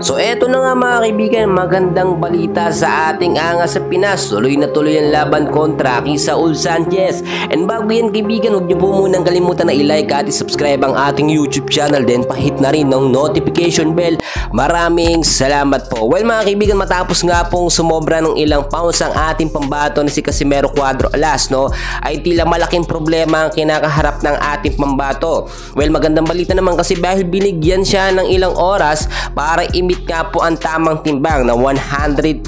So eto na nga mga kaibigan, magandang balita sa ating angas sa Pinas. Tuloy na tuloy ang laban kontra kay Saul Sanchez. And bago yan kaibigan, huwag niyo po munang kalimutan na i-like at i-subscribe ang ating YouTube channel. Then pahit na rin ng notification bell. Maraming salamat po. Well mga kaibigan, matapos nga pong sumobra ng ilang pounds ang ating pambato na si Casimero Cuadro Alas, no, ay tila malaking problema ang kinakaharap ng ating pambato. Well, magandang balita naman kasi dahil binigyan siya ng ilang oras para imit nga po ang tamang timbang na 122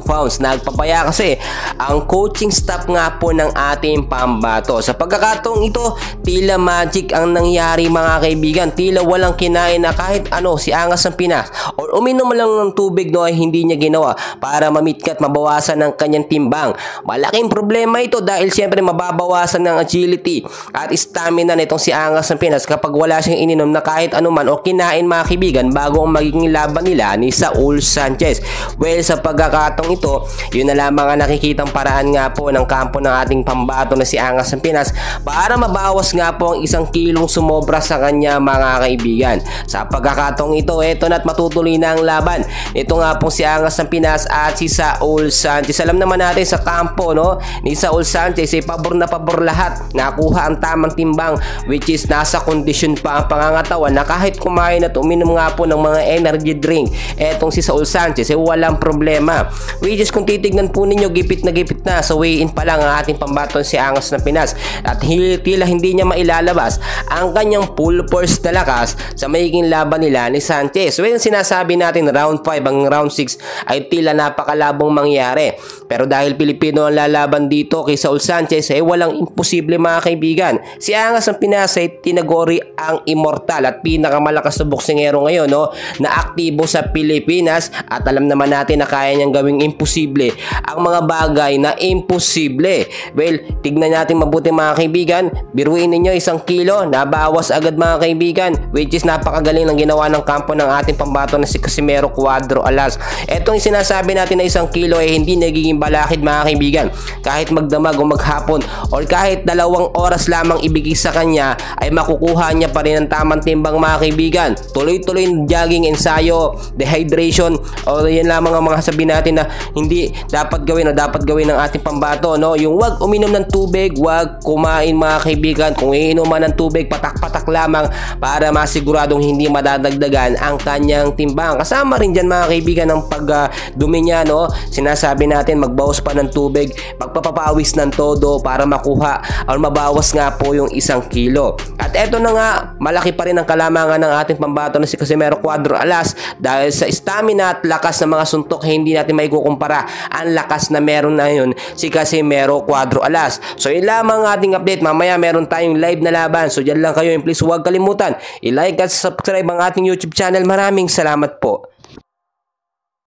pounds. Nagpapaya kasi ang coaching staff nga po ng ating pambato. Sa pagkakataong ito, tila magic ang nangyari mga kaibigan. Tila walang kinain na kahit ano si Angas ng Pinas or uminom lang ng tubig, no, ay hindi niya ginawa para mamit at mabawasan ng kanyang timbang. Malaking problema ito dahil siyempre mababawasan ng agility at stamina nitong si Angas ng Pinas kapag wala siyang ininom na kahit anuman o kinain mga kaibigan bago ang magiging laban nila ni Saul Sanchez. Well, sa pagkakataong ito, yun na lamang ang nakikitang paraan nga po ng kampo ng ating pambato na si Angas ng Pinas para mabawas nga po ang 1 kilong sumobra sa kanya mga kaibigan. Sa pagkakataong ito, eto na't matutuloy na ang laban. Ito nga po si Angas ng Pinas at si Saul Sanchez. Alam naman natin sa kampo, no, ni Saul Sanchez ay pabor na pabor lahat. Nakuha ang tamang timbang, which is nasa kondisyon pa ang pangangatawan na kahit kumain at uminom nga po ng mga energy drink, etong si Saul Sanchez ay walang problema. Which is kung titignan po ninyo, gipit na sa weigh-in pa lang ang ating pambaton si Angas ng Pinas at tila hindi niya mailalabas ang kanyang full force na lakas sa magiging laban nila ni Sanchez. When sinasabi natin round 5, ang round 6 ay tila napakalabong mangyari. Pero dahil Pilipino ang lalaban dito kay Saul Sanchez ay walang imposible mga kaibigan. Si Angas ng Pinas ay tinaguri ang immortal at pinakamalakas na boksingero ngayon, no, na aktibo sa Pilipinas at alam naman natin na kaya niyang gawing imposible ang mga bagay na imposible. Well, tignan natin mabuti mga kaibigan. Biruin ninyo 1 kilo, nabawas agad mga kaibigan, which is napakagaling ng ginawa ng kampo ng ating pambato na si Casimero Cuadro Alas. Etong sinasabi natin na 1 kilo ay hindi nagiging balakid mga kaibigan. Kahit magdamag o maghapon or kahit 2 oras lamang ibigay sa kanya ay makukuha niya pa rin ang tamang timbang mga kaibigan. Tuloy-tuloy jogging, ensayo, dehydration, o yan lamang ang mga sabihin natin na hindi dapat gawin o dapat gawin ng ating pambato, no? Yung wag uminom ng tubig, wag kumain mga kaibigan. Kung iinuman ng tubig, patak-patak lamang para masiguradong hindi madadagdagan ang kanyang timbang. Kasama rin dyan mga kaibigan ang pagdumi niya, no? Sinasabi natin magbawas pa ng tubig, magpapapawis ng todo para makuha o mabawas nga po yung 1 kilo. At eto na nga, malaki pa rin ang kalamangan ng ating pambato na si Casimero Cuadro Alas dahil sa stamina at lakas ng mga suntok, hindi natin maikukumpara ang lakas na meron na yun si Casimero Cuadro Alas. So yun lamang ating update. Mamaya meron tayong live na laban, so dyan lang kayo, and please huwag kalimutan i-like at subscribe ang ating YouTube channel. Maraming salamat po.